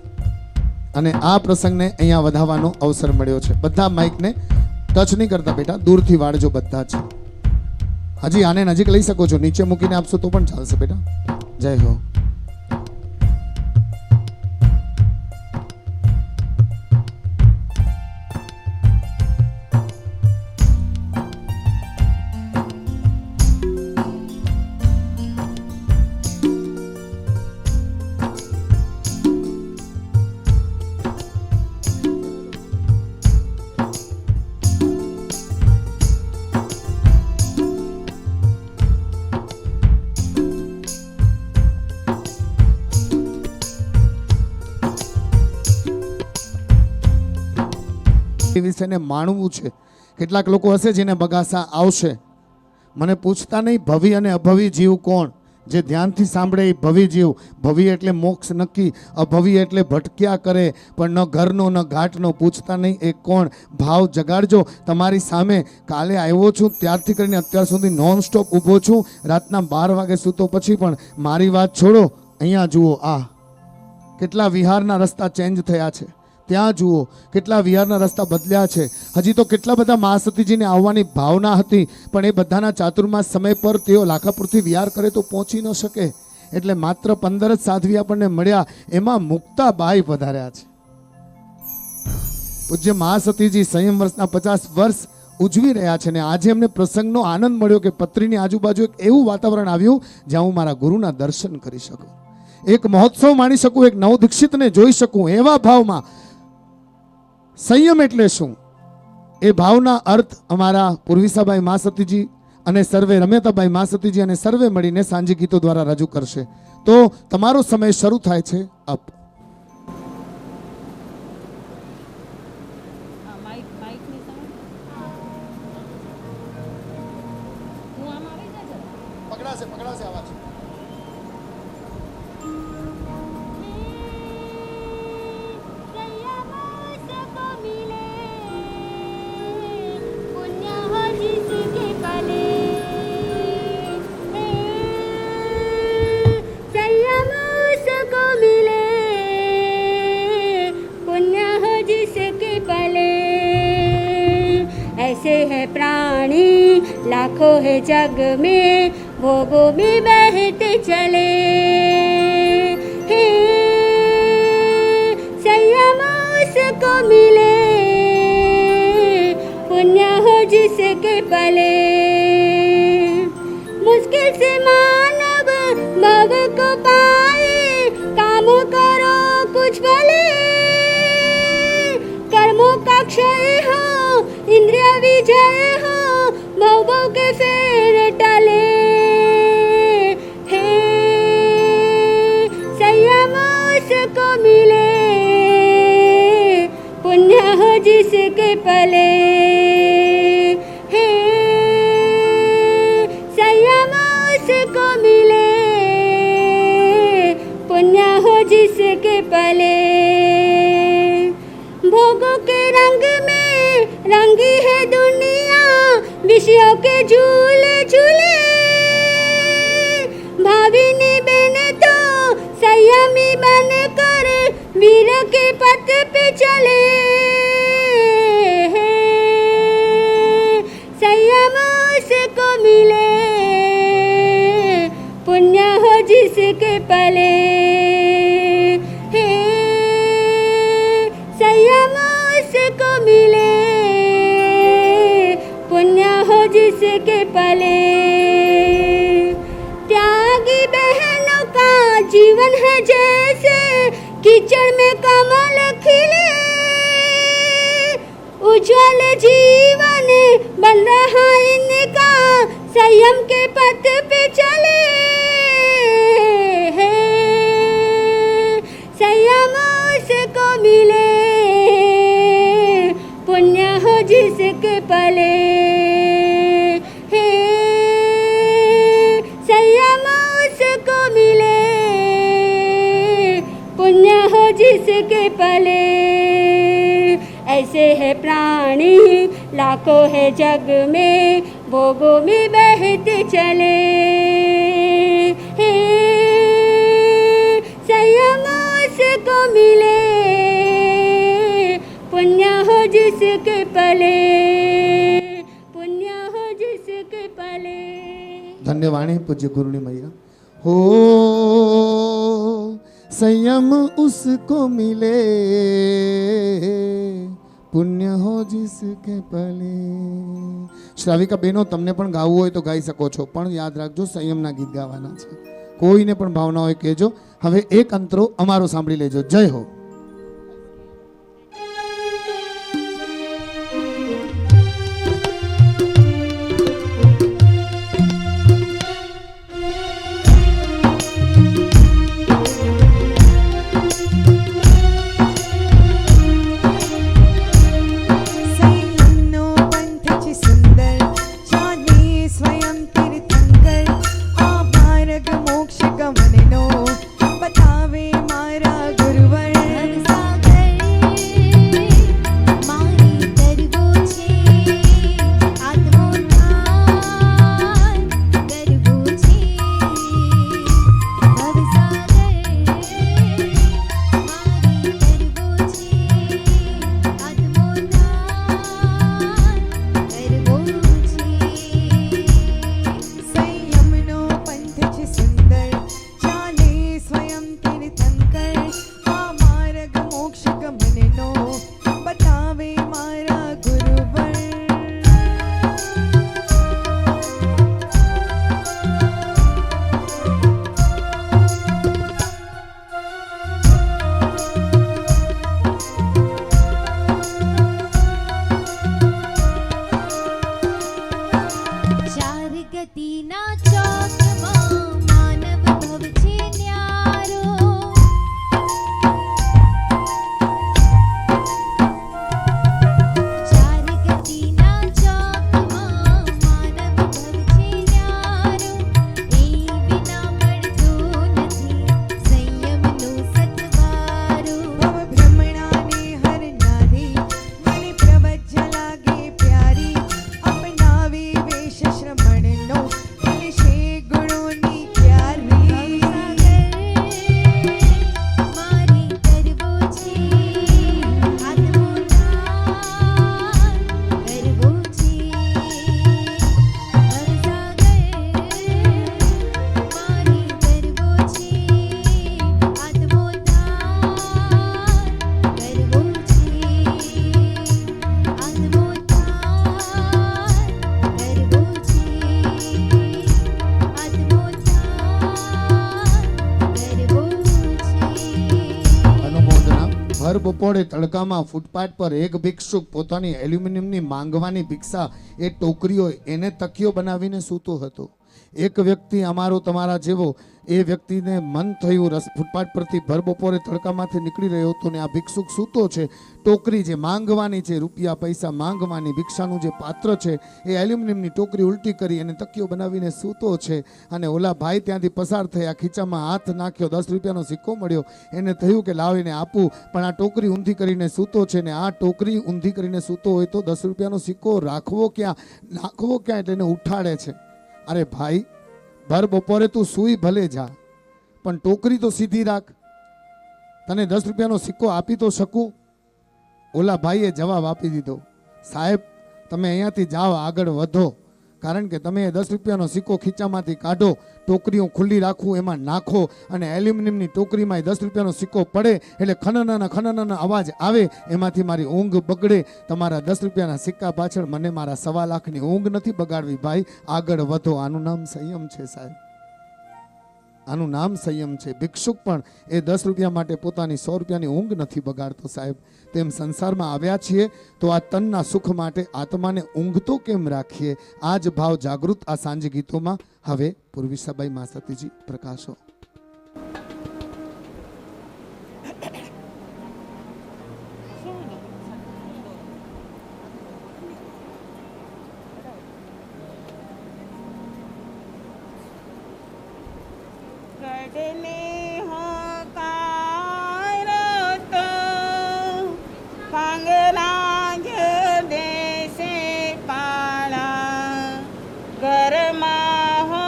અને આ પ્રસંગને અહીંયા વધાવવાનો અવસર મળ્યો છે. બધા માઇકને ટચ નહીં કરતા બેટા, દૂરથી વાળજો બધા જ. હજી આને નજીક લઈ શકો છો, નીચે મૂકીને આપશો તો પણ ચાલશે બેટા. જય હો. વિશેને માણવું છે. કેટલાક લોકો હશે જેને બગાસા આવશે. મને પૂછતા નહીં ભવિ અને અભવિ જીવ કોણ. જે ધ્યાનથી સાંભળે એ ભવિ જીવ. ભવિ એટલે મોક્ષ નક્કી, અભવિ એટલે ભટક્યા કરે, પણ ન ઘરનો ન ઘાટનો. પૂછતા નહીં એ કોણ. ભાવ જગાડજો તમારી સામે. કાલે આવ્યો છું ત્યારથી કરીને અત્યાર સુધી નોન સ્ટોપ ઊભો છું. રાતના 12 વાગે સૂતો પછી પણ મારી વાત છોડો. અહીંયા જુઓ, આ કેટલા વિહારના રસ્તા ચેન્જ થયા છે. ત્યાં જુઓ કેટલા વિહારના રસ્તા બદલ્યા છે. હજી તો કેટલા બધા મા સતીજીને આવવાની ભાવના હતી, પણ એ બધાના ચાતુર્માસ સમય પર તેઓ લાખાપુરથી વિહાર કરે તો પહોંચી ન શકે. એટલે માત્ર 15 જ સાધ્વી આપણને મળ્યા, એમાં મુક્તાબાઈ પધાર્યા છે. પૂજ્ય મા સતીજી સંયમ વર્ષના 50 વર્ષ ઉજવી રહ્યા છે, ને આજે એમને પ્રસંગનો આનંદ મળ્યો કે પત્રીની આજુબાજુ એક એવું વાતાવરણ આવ્યું જ્યાં હું મારા ગુરુના દર્શન કરી શકું, એક મહોત્સવ માણી શકું, એક નવ દીક્ષિતને જોઈ શકું. એવા ભાવમાં સંયમ એટલે શું એ ભાવના અર્થ અમારા પૂર્વિસાબાઈ મા સતીજી અને સર્વે રમેતાબાઈ મા સતીજી અને સર્વે મળીને સાંજે ગીતો દ્વારા રજૂ કરશે. તો તમારો સમય શરૂ થાય છે અપ. પકડાશે પકડાશે આવાજ. ऐसे है प्राणी लाखों है जग में भोगों में बहते चले हैं। संयम उसको मिले पुण्य हो जिसके पले। मुश्किल से मानव भव को पाए काम करो कुछ भले। कर्मों का क्षय हो इंद्रिय विजय हो भव के फेर टले। हे संयम उसको मिले पुण्य हो जिसके पले। हे संयम उसको मिले पुण्य हो जिसके पले। भोगों के रंग में रंगी है दुनिया विषयों के झूले झूले। भाविनी बने तो संयमी बन कर वीर के पथ पे चले। संयम उसको मिले पुण्य हो जिसके पले। हे संयम उसको मिले पुण्य हो जिसके पले। त्यागी बहनों का जीवन है जैसे कीचड़ में कमल खिले। उज्जवल जीवन बन रहा इनका संयम के पथ पे चले। संयम उसको मिले पुण्य हो जिसके पले। हे संयम उसको मिले पुण्य हो जिसके पले। ऐसे है प्राणी लाखों है जग में भोगों में बहते चले। हे संयम उसको मिले पुण्य हो जिसके पले। पुण्य हो जिसके पले। धन्यवाणी पूज्य गुरुनी मैया। हो संयम उसको मिले પુણ્ય હો જિસકે પલે। શ્રાવિકા બહેનો તમને પણ ગાવું હોય તો ગાઈ શકો છો, પણ યાદ રાખજો સંયમના ગીત ગાવાના છે। કોઈને પણ ભાવના હોય કહેજો। હવે એક અંતરો અમારો સાંભળી લેજો। જય હો। સંયમનો પંથ છે સુંદર જાને સ્વયં તીર્થંકર। આ માર્ગ મોક્ષ ગમનનો બતાવે મારા ગુરુવર। ભર બપોરે તડકામાં ફૂટપાથ પર એક ભિક્ષુક પોતાની એલ્યુમિનિયમની માંગવાની ભિક્ષા એ ટોકરીઓ એને તકિયો બનાવીને સૂતો હતો. એક વ્યક્તિ અમારો તમારા જેવો એ વ્યક્તિને મન થયું ફૂટપાથ પરથી ભર બપોરે તડકામાંથી નીકળી રહ્યો હતો ને આ ભિક્ષુક સૂતો છે. ટોકરી જે માંગવાની છે, રૂપિયા પૈસા માંગવાની ભિક્ષાનું જે પાત્ર છે એ એલ્યુમિનિયમની ટોકરી ઉલટી કરી અને તકિયો બનાવીને સૂતો છે. અને ઓલા ભાઈ ત્યાંથી પસાર થયા, ખીચામાં હાથ નાખ્યો, 10 રૂપિયાનો સિક્કો મળ્યો. એને થયું કે લાવીને આપું, પણ આ ટોકરી ઊંધી કરીને સૂતો છે ને આ ટોકરી ઊંધી કરીને સૂતો હોય તો 10 રૂપિયાનો સિક્કો રાખવો ક્યાં, નાખવો ક્યાં, એટલે એને ઉઠાડે છે. અરે ભાઈ, ભર બપોરે તું સૂઈ ભલે જા, પણ ટોકરી તો સીધી રાખ, તને 10 રૂપિયાનો સિક્કો આપી તો શકું. ઓલા ભાઈએ જવાબ આપી દીધો, સાહેબ તમે અહીંયાથી જાઓ, આગળ વધો, કારણ કે તમે 10 રૂપિયાનો સિક્કો ખીચામાંથી કાઢો, ટોકરી હું ખુલ્લી રાખું એમાં નાખો અને એલ્યુમિનિયમની ટોકરીમાં 10 રૂપિયાનો સિક્કો પડે એટલે ખનન અવાજ આવે, એમાંથી મારી ઊંઘ બગડે. તમારા 10 રૂપિયાના સિક્કા પાછળ મને મારા 1.25 લાખની ઊંઘ નથી બગાડવી. ભાઈ આગળ વધો. આનું નામ સંયમ છે સાહેબ, આનું નામ સંયમ છે. ભિક્ષુક પણ એ 10 રૂપિયા માટે પોતાની 100 રૂપિયાની ઊંઘ નથી બગાડતો સાહેબ. તેમ સંસારમાં આવ્યા છીએ તો આ તનના સુખ માટે આત્માને ઊંઘતો કેમ રાખીએ? આ જ ભાવ જાગૃત આ સાંજ ગીતોમાં હવે પૂર્વિશાબાઈ મા સતીજી પ્રકાશો. गढ़ने हो कारत कांगराज देसे पाला घरमा हो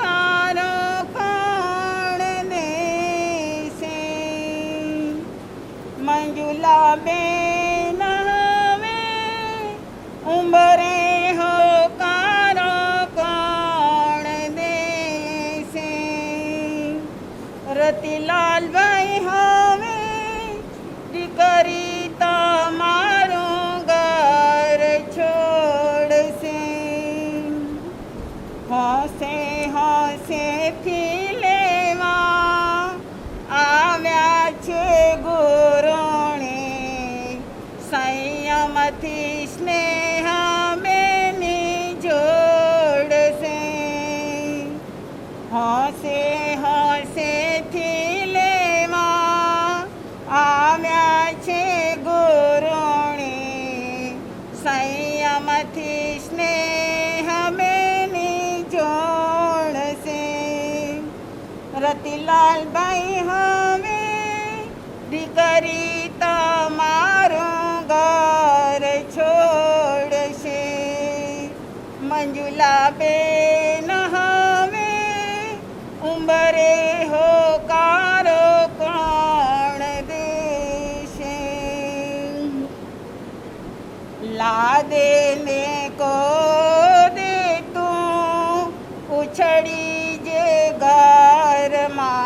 कारो काण देसे मंजुला बेन हवे उंबरे हो कारो काण देसे રતિલાલ ભાઈ હવે દીકરી તમારું ઘર છોડશે. હોશે હોશેથી લેવા આવ્યા છે ગુરુને, સંયમથી સ્નેહ બેની જોડશે. હોશે હોશેથી લેવા આવ્યા છે ગુરુને, સંયમથી સ્નેહ બેની જોડશે. રતિલાલભાઈ હવે દીકરી તમારું ઘર છોડશે. મંજુલાબેન હવે ઉંબરે હો કારો કોણ દેશે. લાદે ને કો દે તું ઉછળી જે ઘરમાં,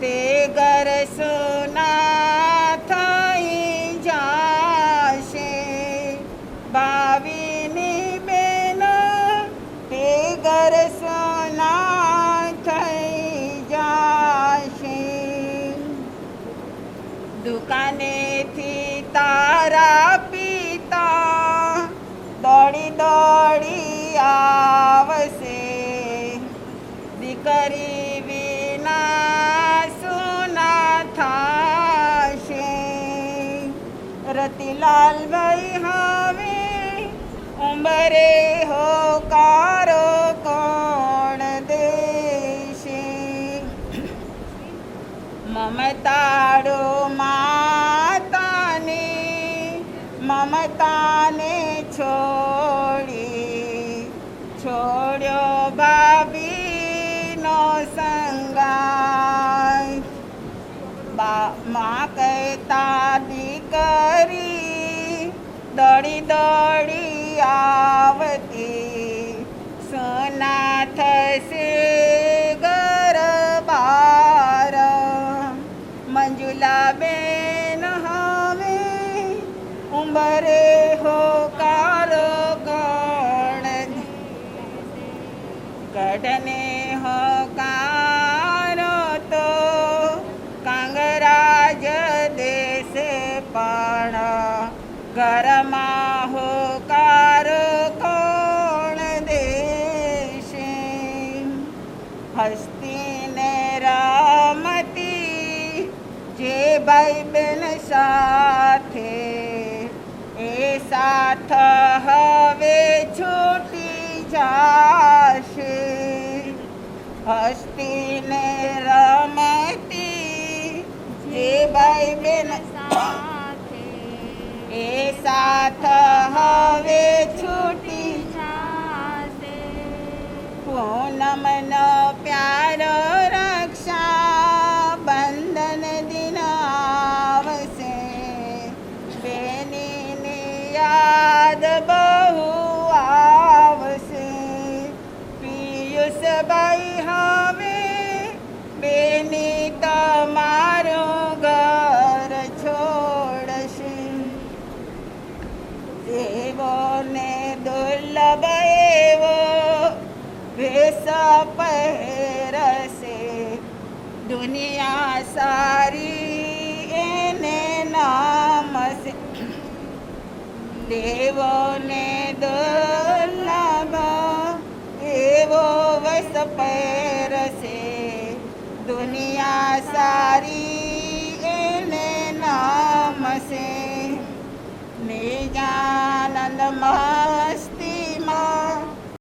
તે ઘર સોના થઈ જાશે. ભાવિની બેનો તે ઘર સોના થઈ જાશે. દુકાનેથી તારા પિતા દોડી દોડી આવશે. દીકરી વિના સુના થાશે. રતિલાલભાઈ હવે ઉંબરે હો કારો કોણ દેશે. મમતાડો માતાને મમતાને છોડ્યો ભાભીનો સંગાય. માં કહેતા દીકરી દોડી દોડી આવતી, સોના થશે ઘર બાર. મંજુલાબેન હવે ઉંબરે હો કારો કોણ, ગઢને હો કારો તો કાંગરાજ દેશ હસતી ને રમતી જે ભાઈ બેન સાથે એ સાથ હવે છૂટી જાશે હસતી ને રમતી જે ભાઈ બેન એ સાથ હવે છૂટી પૂનમનો પ્યારો રક્ષા બંધન દિન આવશે બેનીની યાદ બહુ આવશે પિયુષભાઈ હવે બેની તમારું ઘર છોડશે એવો ને દુર્લભ એવો વેશ પહેરશે દુનિયા સારી એને નામશે દેવોને દુર્લભ એવો વેશ પહેરશે દુનિયા સારી એને નામશે નિજાનંદ મા